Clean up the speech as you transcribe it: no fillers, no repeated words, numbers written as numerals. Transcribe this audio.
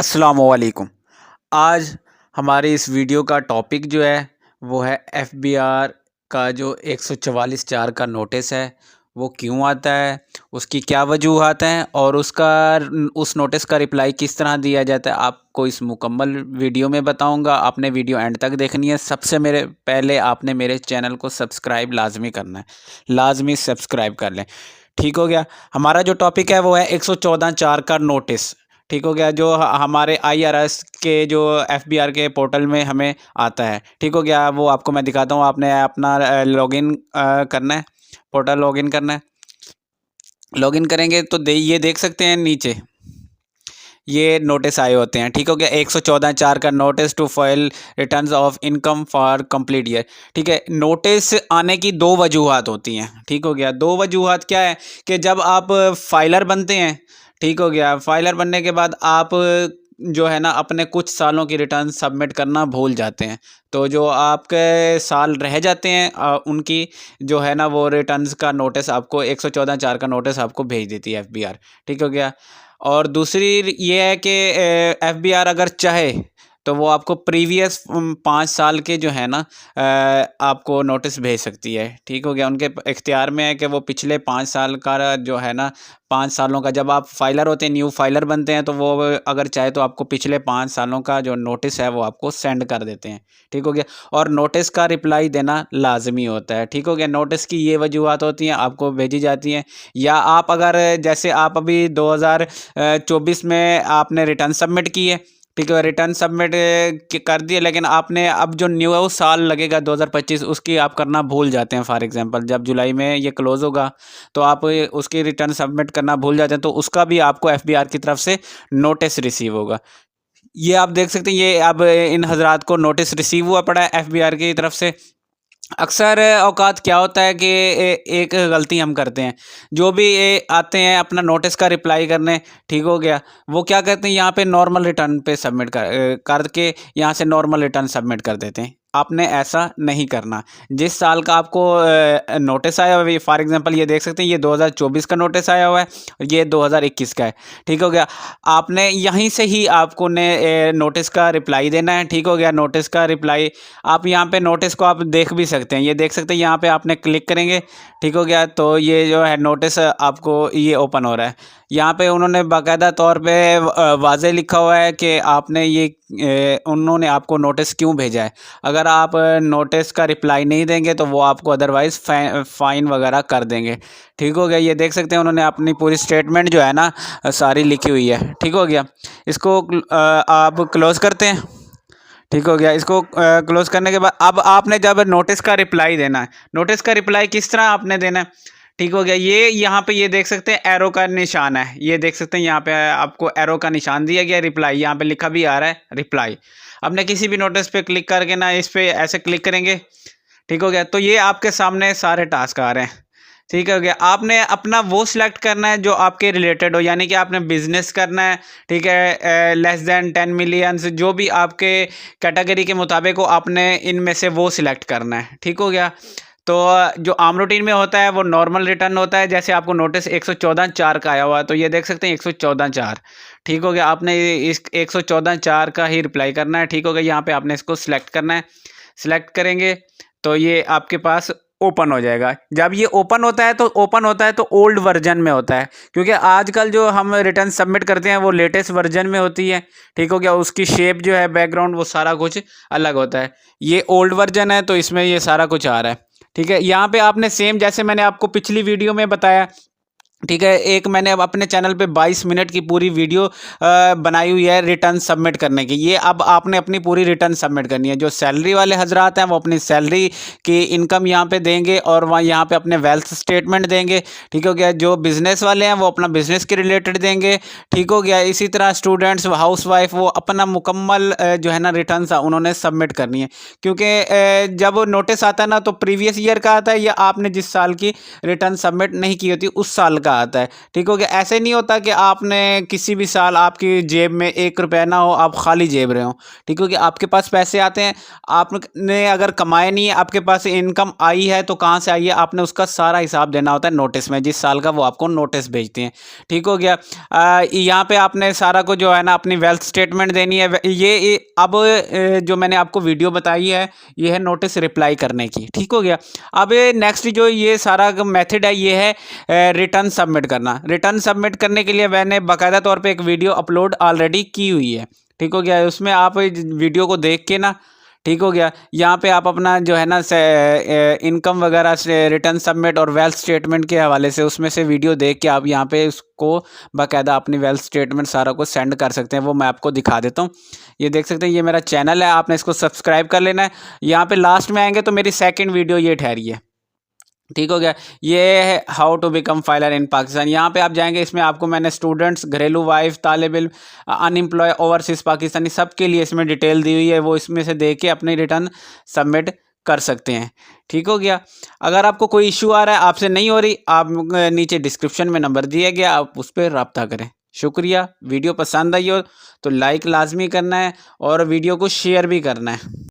अस्सलामुअलैकुम। आज हमारे इस वीडियो का टॉपिक जो है वो है एफबीआर का जो 144(4) का नोटिस है वो क्यों आता है, उसकी क्या वजूहात हैं और उस नोटिस का रिप्लाई किस तरह दिया जाता है। आपको इस मुकम्मल वीडियो में बताऊंगा। आपने वीडियो एंड तक देखनी है। सबसे मेरे पहले आपने मेरे चैनल को सब्सक्राइब लाजमी करना है, लाजमी सब्सक्राइब कर लें। ठीक हो गया। हमारा जो टॉपिक है वो है 114(4) का नोटिस। ठीक हो गया, जो हमारे आईआरएस के जो एफबीआर के पोर्टल में हमें आता है। ठीक हो गया, वो आपको मैं दिखाता हूँ। आपने अपना लॉगिन करना है, पोर्टल लॉगिन करना है। लॉगिन करेंगे तो ये देख सकते हैं नीचे ये नोटिस आए होते हैं। ठीक हो गया, 114(4) का notice to file returns of income for complete year. ठीक है, नोटिस आने की दो वजूहात होती हैं। ठीक हो गया, दो वजूहात क्या है कि जब आप फाइलर बनते हैं, ठीक हो गया, फाइलर बनने के बाद आप जो है ना अपने कुछ सालों की रिटर्न सबमिट करना भूल जाते हैं। तो जो आपके साल रह जाते हैं उनकी जो है ना वो रिटर्न्स का नोटिस आपको 114(4) का नोटिस आपको भेज देती है एफबीआर। ठीक हो गया। और दूसरी ये है कि एफबीआर अगर चाहे तो वो आपको प्रीवियस 5 साल के जो है ना आपको नोटिस भेज सकती है। ठीक हो गया, उनके इख्तियार में है कि वो पिछले 5 साल का जो है ना 5 सालों का, जब आप फाइलर होते हैं, न्यू फाइलर बनते हैं, तो वो अगर चाहे तो आपको पिछले 5 सालों का जो नोटिस है वो आपको सेंड कर देते हैं। ठीक हो गया, और नोटिस का रिप्लाई देना लाजमी होता है। ठीक हो गया, नोटिस की ये वजूहत होती हैं, आपको भेजी जाती हैं। या आप अगर जैसे आप अभी 2024 में आपने रिटर्न सबमिट की है, ठीक है, रिटर्न सबमिट कर दिए, लेकिन आपने अब जो न्यू साल लगेगा 2025 उसकी आप करना भूल जाते हैं। फॉर एग्जांपल जब जुलाई में ये क्लोज़ होगा तो आप उसकी रिटर्न सबमिट करना भूल जाते हैं, तो उसका भी आपको एफबीआर की तरफ से नोटिस रिसीव होगा। ये आप देख सकते हैं, ये अब इन हजरात को नोटिस रिसीव हुआ पड़ा है एफबीआर की तरफ से। अक्सर औकात क्या होता है कि एक गलती हम करते हैं, जो भी आते हैं अपना नोटिस का रिप्लाई करने, ठीक हो गया, वो क्या करते हैं यहाँ पे नॉर्मल रिटर्न पे सबमिट करके यहाँ से नॉर्मल रिटर्न सबमिट कर देते हैं। आपने ऐसा नहीं करना। जिस साल का आपको नोटिस आया हुआ है, फॉर एग्जांपल ये देख सकते हैं, ये 2024 का नोटिस आया हुआ है, ये 2021 का है। ठीक हो गया, आपने यहीं से ही आपको ने नोटिस का रिप्लाई देना है। ठीक हो गया, नोटिस का रिप्लाई आप यहाँ पे नोटिस को आप देख भी सकते हैं, ये देख सकते हैं, यहाँ पे आपने क्लिक करेंगे। ठीक हो गया, तो ये जो है नोटिस आपको ये ओपन हो रहा है। यहाँ पे उन्होंने बाकायदा तौर पे वाज़े लिखा हुआ है कि आपने ये उन्होंने आपको नोटिस क्यों भेजा है। अगर आप नोटिस का रिप्लाई नहीं देंगे तो वो आपको अदरवाइज़ फ़ाइन वगैरह कर देंगे। ठीक हो गया, ये देख सकते हैं उन्होंने अपनी पूरी स्टेटमेंट जो है ना सारी लिखी हुई है। ठीक हो गया, इसको आप क्लोज़ करते हैं। ठीक हो गया, इसको क्लोज़ करने के बाद अब आपने जब नोटिस का रिप्लाई देना है, नोटिस का रिप्लाई किस तरह आपने देना है। ठीक हो गया, ये यहाँ पे ये देख सकते हैं एरो का निशान है, ये देख सकते हैं यहाँ पे आपको एरो का निशान दिया गया, रिप्लाई यहाँ पे लिखा भी आ रहा है रिप्लाई। आपने किसी भी नोटिस पे क्लिक करके ना इस पे ऐसे क्लिक करेंगे। ठीक हो गया, तो ये आपके सामने सारे टास्क आ रहे हैं। ठीक हो गया, आपने अपना वो सिलेक्ट करना है जो आपके रिलेटेड हो, यानी कि आपने बिजनेस करना है। ठीक है, लेस देन 10 मिलियन जो भी आपके कैटेगरी के मुताबिक हो, आपने इनमें से वो सिलेक्ट करना है। ठीक हो गया, तो जो आम रूटीन में होता है वो नॉर्मल रिटर्न होता है। जैसे आपको नोटिस 114(4) का आया हुआ है, तो ये देख सकते हैं 114(4). ठीक हो गया, आपने इस 114(4) का ही रिप्लाई करना है। ठीक हो गया, यहाँ पे आपने इसको सिलेक्ट करना है। सिलेक्ट करेंगे तो ये आपके पास ओपन हो जाएगा। जब ये ओपन होता है तो ओल्ड वर्जन में होता है, क्योंकि आजकल जो हम रिटर्न सबमिट करते हैं वो लेटेस्ट वर्जन में होती है। ठीक हो गया, उसकी शेप जो है, बैकग्राउंड, वो सारा कुछ अलग होता है। ये ओल्ड वर्जन है तो इसमें ये सारा कुछ आ रहा है। ठीक है, यहाँ पे आपने सेम जैसे मैंने आपको पिछली वीडियो में बताया, ठीक है, एक मैंने अब अपने चैनल पे 22 मिनट की पूरी वीडियो बनाई हुई है रिटर्न सबमिट करने की। ये अब आपने अपनी पूरी रिटर्न सबमिट करनी है। जो सैलरी वाले हजरात हैं वो अपनी सैलरी की इनकम यहाँ पे देंगे और वहाँ यहाँ पे अपने वेल्थ स्टेटमेंट देंगे। ठीक हो गया, जो बिज़नेस वाले हैं वो अपना बिज़नेस के रिलेटेड देंगे। ठीक हो गया, इसी तरह स्टूडेंट्स, हाउस वाइफ, वो अपना मुकम्मल जो है ना रिटर्न उन्होंने सबमिट करनी है। क्योंकि जब नोटिस आता है ना तो प्रीवियस ईयर का आता है या आपने जिस साल की रिटर्न सबमिट नहीं की होती उस साल का का आता है। ठीक हो गया। ऐसे नहीं होता कि आपने किसी भी साल आपकी जेब में 1 रुपया ना हो, आप खाली जेब रहे हो। ठीक हो गया। आपके पास पैसे आते हैं, आपने अगर कमाए नहीं है, आपके पास इनकम आई है तो कहाँ से आई है, आपने उसका सारा हिसाब देना होता है नोटिस में, जिस साल का वो आपको नोटिस भेजते हैं। ठीक हो गया। यहाँ पे आपने सारा को जो है ना अपनी वेल्थ स्टेटमेंट देनी है। ये अब जो मैंने आपको वीडियो बताई है ये है नोटिस रिप्लाई करने की। ठीक हो गया। अब नेक्स्ट जो ये सारा मेथड है ये है रिटर्न सबमिट करना। रिटर्न सबमिट करने के लिए मैंने बाकायदा तौर पे एक वीडियो अपलोड ऑलरेडी की हुई है। ठीक हो गया। उसमें आप वीडियो को देख के ना, ठीक हो गया, यहाँ पे आप अपना जो है ना इनकम वगैरह से रिटर्न सबमिट और वेल्थ स्टेटमेंट के हवाले से उसमें से वीडियो देख के आप यहाँ पे उसको बाकायदा अपनी वेल्थ स्टेटमेंट सारा को सेंड कर सकते हैं। वो मैं आपको दिखा देता हूँ। ये देख सकते हैं, ये मेरा चैनल है, आपने इसको सब्सक्राइब कर लेना है। यहाँ पे लास्ट में आएंगे तो मेरी सेकेंड वीडियो ये ठहरी है। ठीक हो गया। ये है हाउ टू बिकम फाइलर इन पाकिस्तान। यहाँ पे आप जाएंगे, इसमें आपको मैंने स्टूडेंट्स, घरेलू वाइफ, तालिब इल्म, अनएम्प्लॉय, ओवरसीज़ पाकिस्तानी, सब के लिए इसमें डिटेल दी हुई है। वो इसमें से देख के अपनी रिटर्न सबमिट कर सकते हैं। ठीक हो गया। अगर आपको कोई इशू आ रहा है, आपसे नहीं हो रही, आप नीचे डिस्क्रिप्शन में नंबर दिया गया, आप उस पर रब्ता करें। शुक्रिया। वीडियो पसंद आई हो तो लाइक लाजमी करना है और वीडियो को शेयर भी करना है।